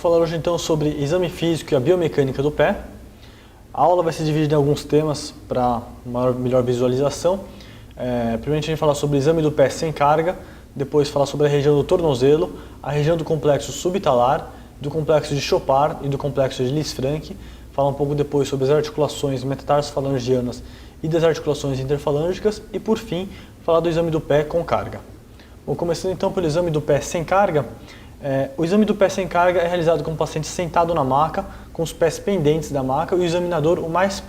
falar hoje então sobre exame físico e a biomecânica do pé. A aula vai se dividir em alguns temas para uma melhor visualização. Primeiro a gente vai falar sobre o exame do pé sem carga, depois falar sobre a região do tornozelo, a região do complexo subtalar, do complexo de Chopard e do complexo de Lisfranc. Falar um pouco depois sobre as articulações metatarsofalangianas e das articulações interfalângicas e, por fim, falar do exame do pé com carga. Bom, começando então pelo exame do pé sem carga. O exame do pé sem carga é realizado com o paciente sentado na maca, com os pés pendentes da maca e o examinador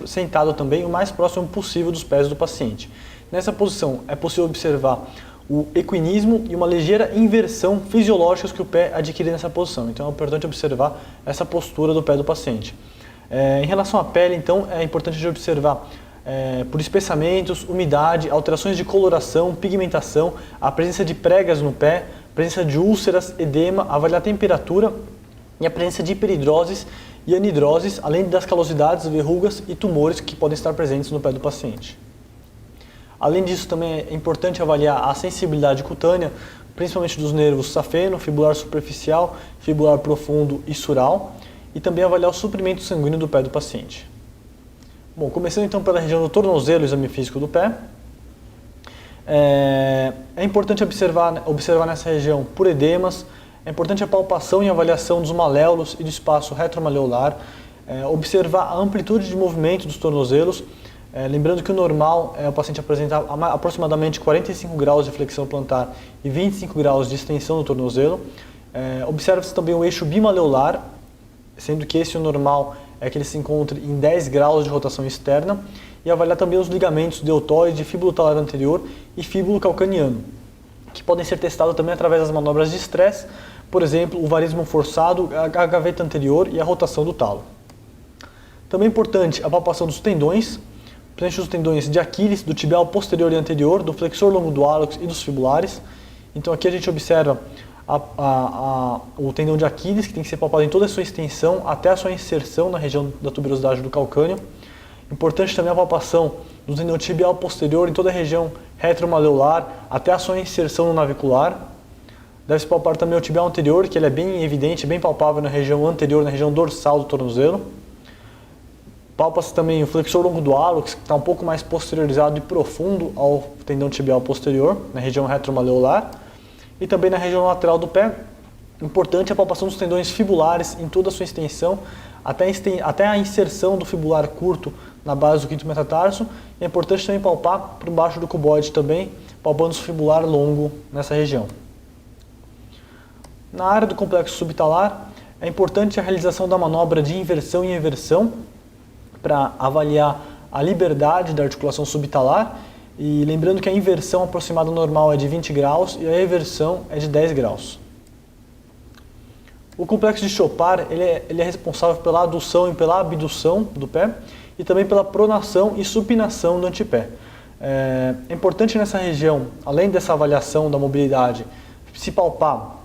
sentado também, o mais próximo possível dos pés do paciente. Nessa posição é possível observar o equinismo e uma ligeira inversão fisiológica que o pé adquire nessa posição. Então é importante observar essa postura do pé do paciente. Em relação à pele, então, é importante a gente observar por espessamentos, umidade, alterações de coloração, pigmentação, a presença de pregas no pé, presença de úlceras, edema, avaliar a temperatura e a presença de hiperidroses e anidroses, além das calosidades, verrugas e tumores que podem estar presentes no pé do paciente. Além disso, também é importante avaliar a sensibilidade cutânea, principalmente dos nervos safeno, fibular superficial, fibular profundo e sural, e também avaliar o suprimento sanguíneo do pé do paciente. Bom, começando então pela região do tornozelo, exame físico do pé. É importante observar nessa região por edemas, é importante a palpação e avaliação dos maléolos e do espaço retromaleolar, observar a amplitude de movimento dos tornozelos, lembrando que o normal é o paciente apresentar aproximadamente 45 graus de flexão plantar e 25 graus de extensão do tornozelo. Observa-se também o eixo bimaleolar, sendo que esse o normal é que ele se encontre em 10 graus de rotação externa, e avaliar também os ligamentos deltoide, fíbulo-talar anterior e fíbulo-calcaniano, que podem ser testados também através das manobras de estresse, por exemplo, o varismo forçado, a gaveta anterior e a rotação do talo. Também é importante a palpação dos tendões, principalmente os tendões de Aquiles, do tibial posterior e anterior, do flexor longo do hálux e dos fibulares. Então aqui a gente observa o tendão de Aquiles, que tem que ser palpado em toda a sua extensão até a sua inserção na região da tuberosidade do calcâneo. Importante também a palpação do tendão tibial posterior em toda a região retromaleolar até a sua inserção no navicular. Deve-se palpar também o tibial anterior, que ele é bem evidente, bem palpável na região anterior, na região dorsal do tornozelo. Palpa-se também o flexor longo do hálux, que está um pouco mais posteriorizado e profundo ao tendão tibial posterior, na região retromaleolar. E também na região lateral do pé, importante a palpação dos tendões fibulares em toda a sua extensão, até a inserção do fibular curto na base do quinto metatarso. É importante também palpar por baixo do cuboide também, palpando o fibular longo nessa região. Na área do complexo subtalar, é importante a realização da manobra de inversão e eversão para avaliar a liberdade da articulação subtalar. E lembrando que a inversão aproximada normal é de 20 graus e a eversão é de 10 graus. O complexo de Chopard ele é responsável pela adução e pela abdução do pé e também pela pronação e supinação do antepé. É importante nessa região, além dessa avaliação da mobilidade, se palpar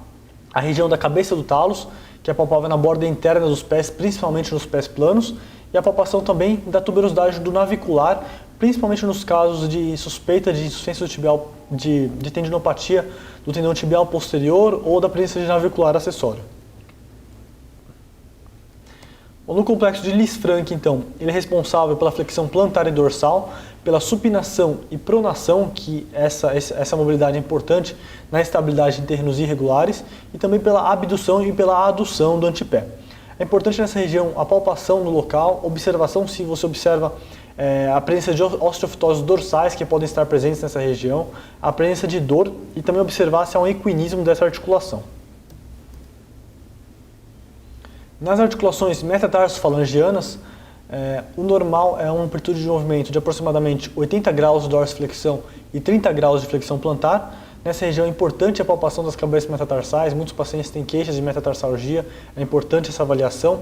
a região da cabeça do talos, que é palpável na borda interna dos pés, principalmente nos pés planos, e a palpação também da tuberosidade do navicular, principalmente nos casos de suspeita de insuficiência tibial, de tendinopatia do tendão tibial posterior ou da presença de navicular acessório. No complexo de Lisfranc, então, ele é responsável pela flexão plantar e dorsal, pela supinação e pronação, que essa mobilidade é importante na estabilidade em terrenos irregulares, e também pela abdução e pela adução do antepé. É importante nessa região a palpação no local, observação se você observa a presença de osteofitoses dorsais que podem estar presentes nessa região, a presença de dor e também observar se há um equinismo dessa articulação. Nas articulações metatarsofalangianas, o normal é uma amplitude de movimento de aproximadamente 80 graus de dorsiflexão e 30 graus de flexão plantar. Nessa região é importante a palpação das cabeças metatarsais, muitos pacientes têm queixas de metatarsalgia, é importante essa avaliação.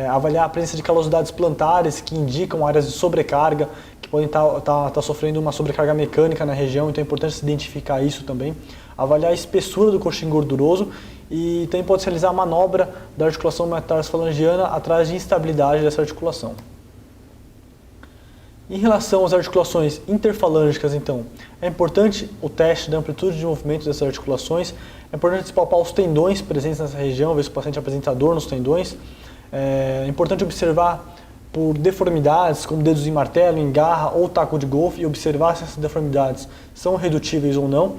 Avaliar a presença de calosidades plantares que indicam áreas de sobrecarga, que podem estar sofrendo uma sobrecarga mecânica na região, então é importante se identificar isso também. Avaliar a espessura do coxim gorduroso e também pode se realizar a manobra da articulação metatarsofalangiana atrás de instabilidade dessa articulação. Em relação às articulações interfalângicas, então, é importante o teste da amplitude de movimento dessas articulações, é importante se palpar os tendões presentes nessa região, ver se o paciente apresenta dor nos tendões, é importante observar por deformidades, como dedos em martelo, em garra ou taco de golfe, e observar se essas deformidades são redutíveis ou não.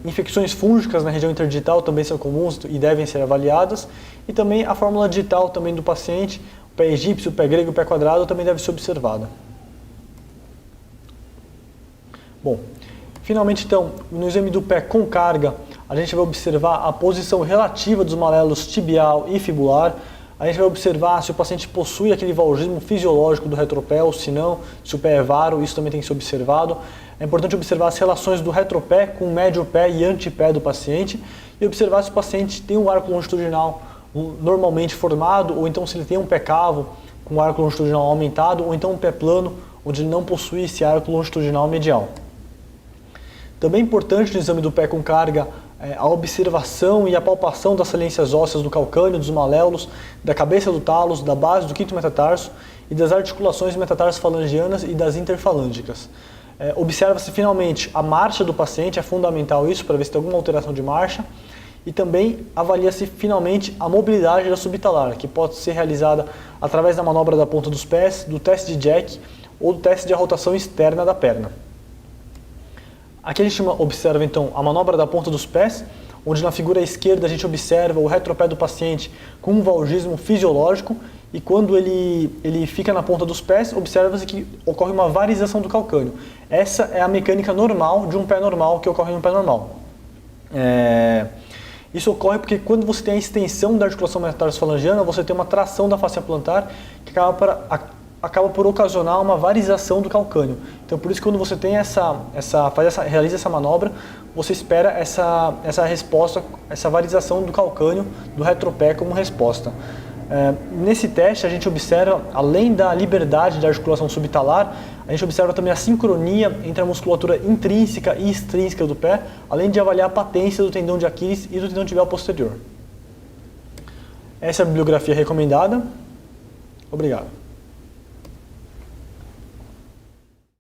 Infecções fúngicas na região interdigital também são comuns e devem ser avaliadas, e também a fórmula digital também do paciente, o pé egípcio, o pé grego e o pé quadrado também deve ser observada. Bom, finalmente então, no exame do pé com carga, a gente vai observar a posição relativa dos malelos tibial e fibular. A gente vai observar se o paciente possui aquele valgismo fisiológico do retropé ou se não, se o pé é varo, isso também tem que ser observado. É importante observar as relações do retropé com o médio pé e antepé do paciente e observar se o paciente tem um arco longitudinal normalmente formado ou então se ele tem um pé cavo com um arco longitudinal aumentado ou então um pé plano onde ele não possui esse arco longitudinal medial. Também é importante no exame do pé com carga a observação e a palpação das saliências ósseas do calcâneo, dos maléolos, da cabeça do talos, da base do quinto metatarso e das articulações metatarso-falangianas e das interfalângicas. Observa-se finalmente a marcha do paciente, é fundamental isso para ver se tem alguma alteração de marcha, e também avalia-se finalmente a mobilidade da subtalar, que pode ser realizada através da manobra da ponta dos pés, do teste de Jack ou do teste de rotação externa da perna. Aqui a gente observa então a manobra da ponta dos pés, onde na figura esquerda a gente observa o retropé do paciente com um valgismo fisiológico e quando ele fica na ponta dos pés, observa-se que ocorre uma varização do calcâneo. Essa é a mecânica normal de um pé normal que ocorre no pé normal. Isso ocorre porque quando você tem a extensão da articulação metatarso-falangiana, você tem uma tração da fáscia plantar que acaba por ocasionar uma varização do calcâneo. Então, por isso que quando você tem realiza essa manobra, você espera essa resposta, essa varização do calcâneo do retropé como resposta. Nesse teste, a gente observa, além da liberdade da articulação subtalar, a gente observa também a sincronia entre a musculatura intrínseca e extrínseca do pé, além de avaliar a patência do tendão de Aquiles e do tendão tibial posterior. Essa é a bibliografia recomendada. Obrigado.